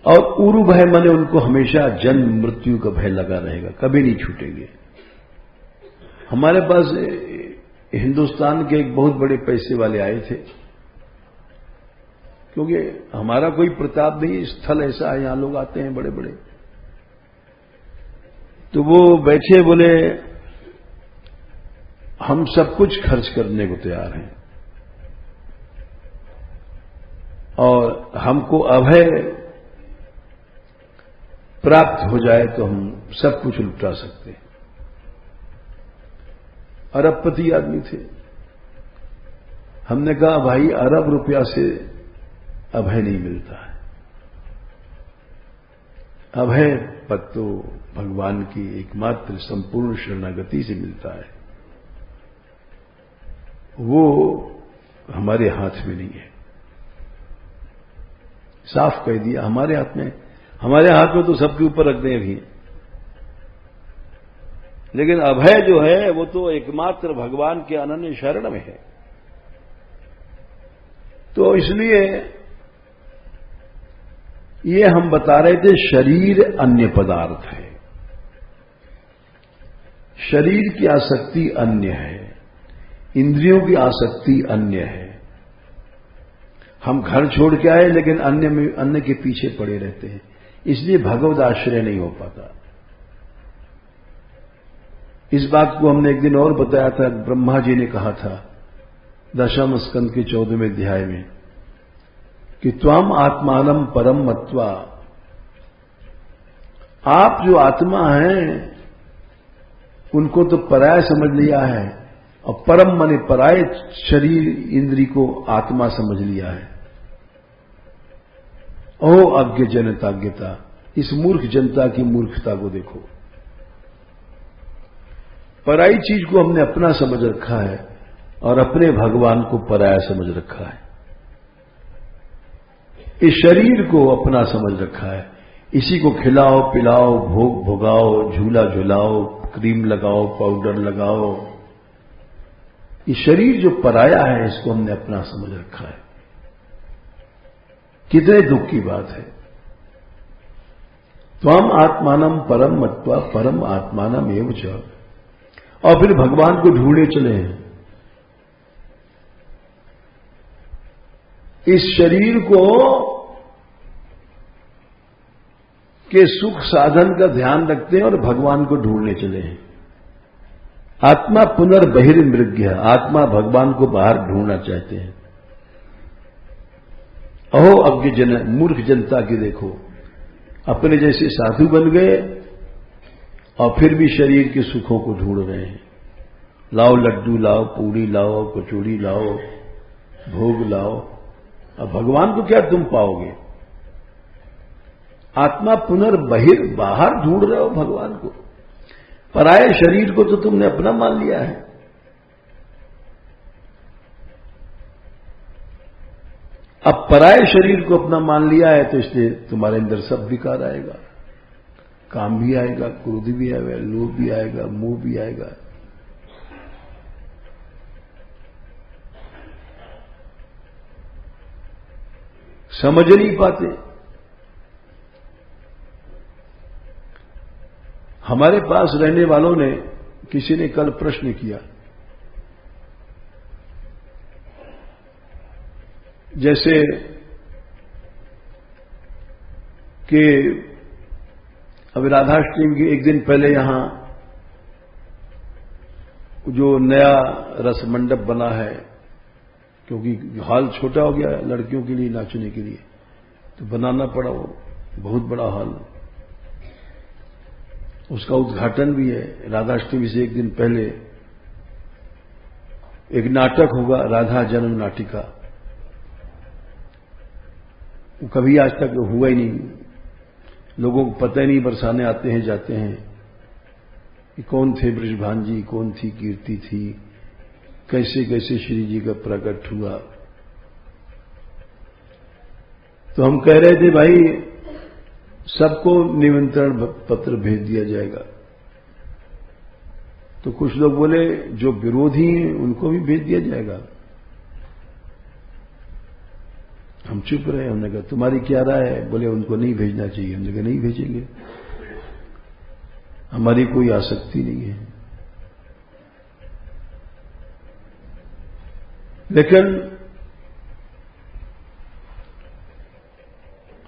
और उरु भय मने उनको हमेशा जन्म मृत्यु का भय लगा रहेगा, कभी नहीं छूटेंगे। हमारे पास हिंदुस्तान के एक बहुत बड़े पैसे वाले आए थे, क्योंकि हमारा कोई प्रताप नहीं, स्थल ऐसा है, यहां लोग आते हैं बड़े बड़े। तो वो बैठे, बोले हम सब कुछ खर्च करने को तैयार हैं और हमको अभय प्राप्त हो जाए तो हम सब कुछ लुटा सकते हैं। अरबपति आदमी थे। हमने कहा भाई अरब रुपया से अभय नहीं मिलता है, अभय पद तो भगवान की एकमात्र संपूर्ण शरणागति से मिलता है, वो हमारे हाथ में नहीं है। साफ कह दिया, हमारे हाथ में, हमारे हाथ में तो सबके ऊपर रख दें भी, लेकिन अभय जो है वो तो एकमात्र भगवान के अनन्य शरण में है। तो इसलिए ये हम बता रहे थे शरीर अन्य पदार्थ है, शरीर की आसक्ति अन्य है, इंद्रियों की आसक्ति अन्य है। हम घर छोड़ के आए लेकिन अन्य के पीछे पड़े रहते हैं, इसलिए भगवद आश्रय नहीं हो पाता। इस बात को हमने एक दिन और बताया था, ब्रह्मा जी ने कहा था दशम स्कंद के 14वें अध्याय में कि त्वम आत्मानम परम मत्वा, आप जो आत्मा हैं उनको तो पराय समझ लिया है, और परम माने पराय शरीर इंद्री को आत्मा समझ लिया है। ओ अज्ञ जनताज्ञता, इस मूर्ख जनता की मूर्खता को देखो। पराई चीज को हमने अपना समझ रखा है और अपने भगवान को पराया समझ रखा है। इस शरीर को अपना समझ रखा है, इसी को खिलाओ पिलाओ, भोग भोगाओ, झूला झुलाओ, क्रीम लगाओ, पाउडर लगाओ। ये शरीर जो पराया है इसको हमने अपना समझ रखा है। कितने दुख की बात है। त्वम आत्मानम परम मत्वा परम आत्मानम एव च, और फिर भगवान को ढूंढे चले हैं। इस शरीर को के सुख साधन का ध्यान रखते हैं और भगवान को ढूंढने चले हैं। आत्मा पुनर्बहिर्मृग्य, आत्मा भगवान को बाहर ढूंढना चाहते हैं। अहो अज्ञ जन, मूर्ख जनता की देखो, अपने जैसे साधु बन गए और फिर भी शरीर के सुखों को ढूंढ रहे हैं। लाओ लड्डू लाओ, पूड़ी लाओ, कचौड़ी लाओ, भोग लाओ, अब भगवान को क्या तुम पाओगे। आत्मा पुनर्बहिर, बाहर ढूंढ रहे हो भगवान को। पराये शरीर को तो तुमने अपना मान लिया है। अब पराये शरीर को अपना मान लिया है तो इसलिए तुम्हारे अंदर सब विकार आएगा, काम भी आएगा, क्रोध भी आएगा, लोभ भी आएगा, मोह भी आएगा। समझ नहीं पाते। हमारे पास रहने वालों ने, किसी ने कल प्रश्न किया, जैसे कि अभी राधाष्टमी के एक दिन पहले यहां जो नया रस मंडप बना है, क्योंकि हॉल छोटा हो गया लड़कियों के लिए नाचने के लिए, तो बनाना पड़ा वो बहुत बड़ा हॉल। उसका उद्घाटन भी है। राधाष्टमी से एक दिन पहले एक नाटक होगा, राधा जन्म नाटिका। वो कभी आज तक हुआ ही नहीं, लोगों को पता ही नहीं, बरसाने आते हैं जाते हैं कि कौन थे ब्रजभान जी, कौन थी कीर्ति थी, कैसे कैसे श्री जी का प्रकट हुआ। तो हम कह रहे थे भाई सबको निमंत्रण पत्र भेज दिया जाएगा। तो कुछ लोग बोले जो विरोधी हैं उनको भी भेज दिया जाएगा। हम चुप रहे। हमने कहा तुम्हारी क्या राय है? बोले उनको नहीं भेजना चाहिए। हमने कहा नहीं भेजेंगे, हमारी कोई आसक्ति नहीं है। लेकिन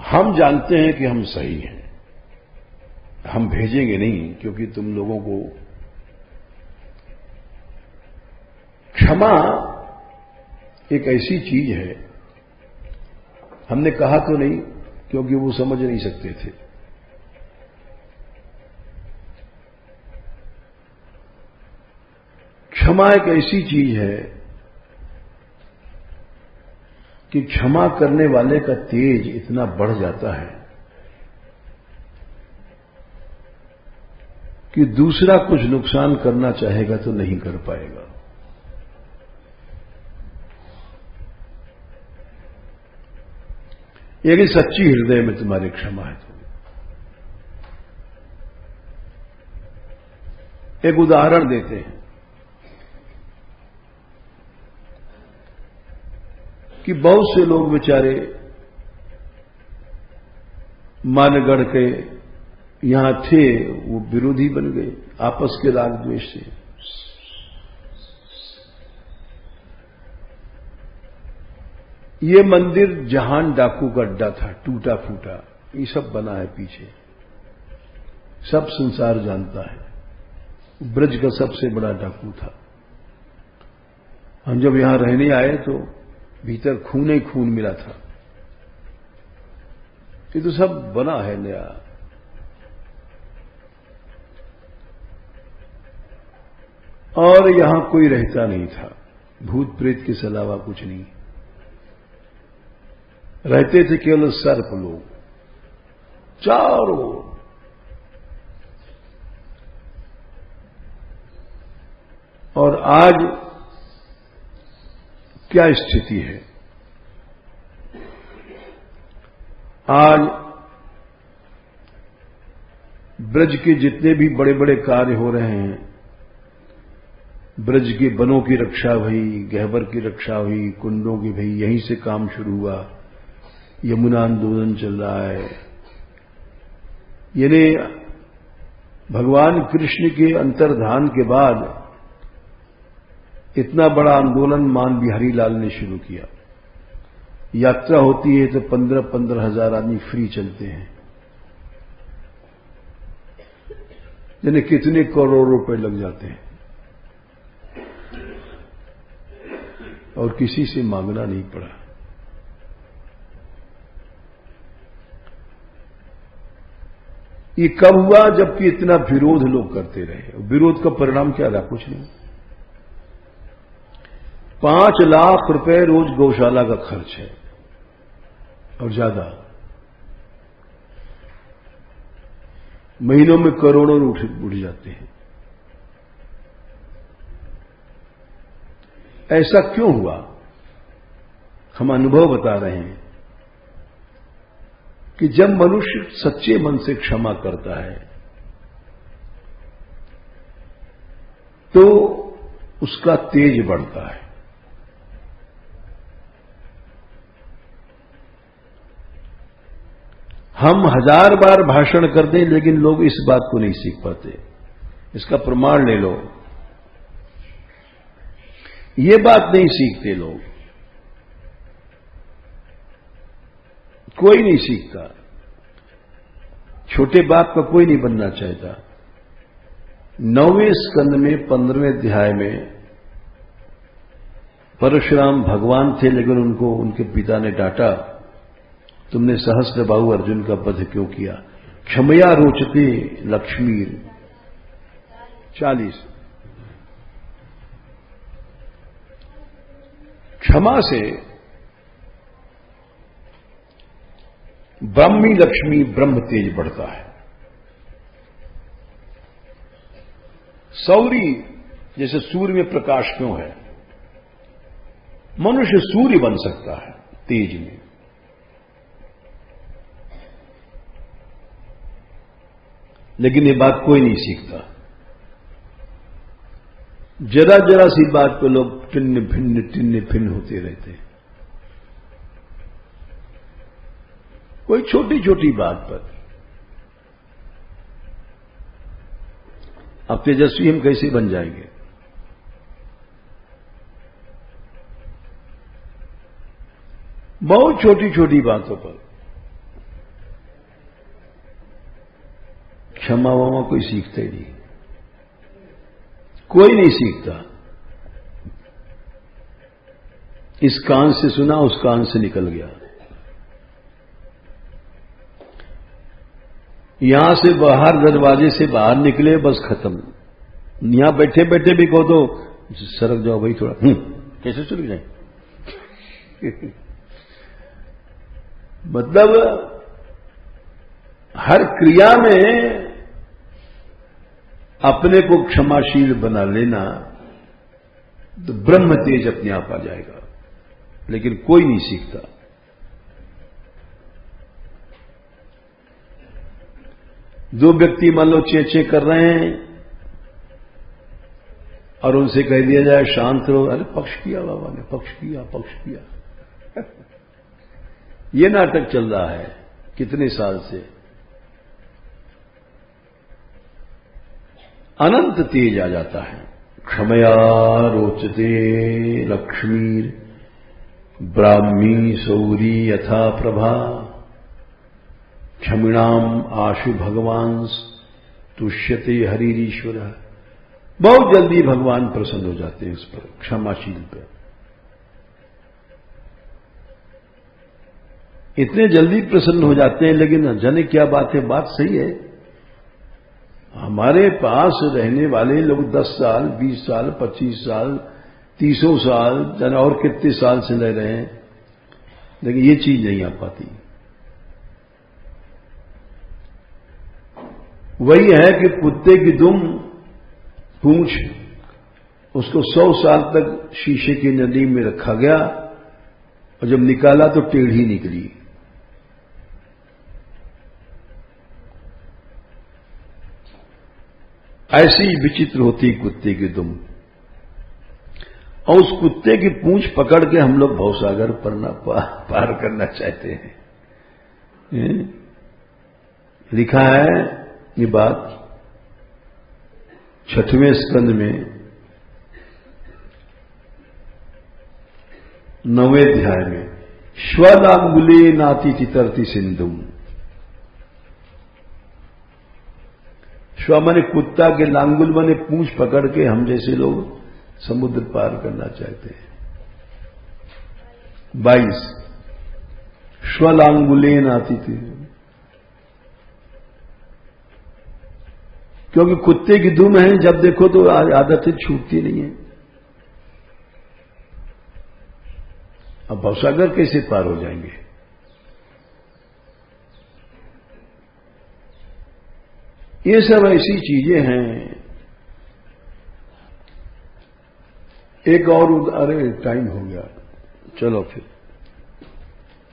हम जानते हैं कि हम सही हैं, हम भेजेंगे नहीं, क्योंकि तुम लोगों को क्षमा एक ऐसी चीज है, हमने कहा तो नहीं क्योंकि वो समझ नहीं सकते थे। क्षमा एक ऐसी चीज है कि क्षमा करने वाले का तेज इतना बढ़ जाता है कि दूसरा कुछ नुकसान करना चाहेगा तो नहीं कर पाएगा। यदि सच्ची हृदय में तुम्हारी क्षमा है तो। एक उदाहरण देते हैं कि बहुत से लोग बेचारे मानगढ़ के यहां थे वो विरोधी बन गए आपस के राग द्वेष से। ये मंदिर जहान डाकू का अड्डा था, टूटा फूटा, ये सब बना है पीछे, सब संसार जानता है। ब्रज का सबसे बड़ा डाकू था। हम जब यहां रहने आए तो भीतर खून ही खून मिला था। ये तो सब बना है नया। और यहां कोई रहता नहीं था, भूत प्रेत के अलावा कुछ नहीं। रहते थे केवल सर्प लोग चारों। और आज क्या स्थिति है? आज ब्रज के जितने भी बड़े बड़े कार्य हो रहे हैं, ब्रज के वनों की रक्षा हुई, गहवर की रक्षा हुई, कुंडों की भई, यहीं से काम शुरू हुआ। यमुना आंदोलन चल रहा है। यानी भगवान कृष्ण के अंतर्धान के बाद इतना बड़ा आंदोलन मान बिहारी लाल ने शुरू किया। यात्रा होती है तो 15-15 हजार आदमी फ्री चलते हैं, यानी कितने करोड़ रुपए लग जाते हैं, और किसी से मांगना नहीं पड़ा। ये कब हुआ? जबकि इतना विरोध लोग करते रहे। विरोध का परिणाम क्या रहा? कुछ नहीं। 5 लाख रुपए रोज गौशाला का खर्च है और ज्यादा। महीनों में करोड़ों उठ जाते हैं। ऐसा क्यों हुआ? हम अनुभव बता रहे हैं कि जब मनुष्य सच्चे मन से क्षमा करता है तो उसका तेज बढ़ता है। हम 1000 बार भाषण कर दें लेकिन लोग इस बात को नहीं सीख पाते। इसका प्रमाण ले लो। ये बात नहीं सीखते लोग, कोई नहीं सीखता। छोटे बाप का कोई नहीं बनना चाहता। 9वें स्कंद में 15वें अध्याय में परशुराम भगवान थे, लेकिन उनको उनके पिता ने डांटा, तुमने सहस्त्रबाहु अर्जुन का वध क्यों किया? क्षमया रोचते लक्ष्मी 40। क्षमा से ब्राह्मी लक्ष्मी ब्रह्म तेज बढ़ता है। सौरी जैसे सूर्य में प्रकाश क्यों है? मनुष्य सूर्य बन सकता है तेज में। लेकिन ये बात कोई नहीं सीखता। जरा जरा सी बात पे लोग टिन्न भिन्न होते रहते हैं। कोई छोटी छोटी बात पर। अब तेजस्वी हम कैसे बन जाएंगे? बहुत छोटी छोटी बातों पर क्षमा वमा कोई सीखता ही नहीं। कोई नहीं सीखता। इस कान से सुना, उस कान से निकल गया। यहां से बाहर, दरवाजे से बाहर निकले, बस खत्म। यहां बैठे बैठे भी कहो तो सरक जाओ भाई थोड़ा, कैसे चले जाए? मतलब हर क्रिया में अपने को क्षमाशील बना लेना तो ब्रह्म तेज अपने आप आ जाएगा। लेकिन कोई नहीं सीखता। दो व्यक्ति मान लो चेचे कर रहे हैं और उनसे कह दिया जाए शांत रहो, अरे पक्ष किया बाबा ने, पक्ष किया। ये नाटक चल रहा है कितने साल से। अनंत तेज आ जाता है। क्षमया रोचते लक्ष्मीर ब्राह्मी सौरी यथा प्रभा क्षमिणाम आशु भगवांस तुष्यते हरिरीश्वर। बहुत जल्दी भगवान प्रसन्न हो जाते हैं इस पर, क्षमाशील पर। इतने जल्दी प्रसन्न हो जाते हैं, लेकिन जाने क्या बात है, बात सही है। हमारे पास रहने वाले लोग 10 साल, 20 साल, 25 साल, 30 साल, जाने और कितने साल से रह रहे हैं, लेकिन ये चीज नहीं आ पाती। वही है कि कुत्ते की दुम पूंछ, उसको 100 साल तक शीशे की नली में रखा गया और जब निकाला तो टेढ़ी निकली। ऐसी विचित्र होती कुत्ते की दुम। और उस कुत्ते की पूंछ पकड़ के हम लोग भवसागर पार करना चाहते हैं। लिखा है ये बात 6वें स्कंद में 9वें अध्याय में, श्वलांगुले नाति तितरति सिंधुम। श्व माने कुत्ता के, लांगुल माने पूंछ पकड़ के हम जैसे लोग समुद्र पार करना चाहते हैं। 22 श्वलांगुले नाति थी, क्योंकि कुत्ते की दुम है, जब देखो तो आदतें छूटती नहीं है। अब भवसागर कैसे पार हो जाएंगे? ये सब ऐसी चीजें हैं। एक और अरे टाइम हो गया, चलो फिर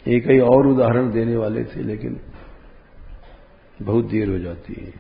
एक ही और उदाहरण देने वाले थे, लेकिन बहुत देर हो जाती है।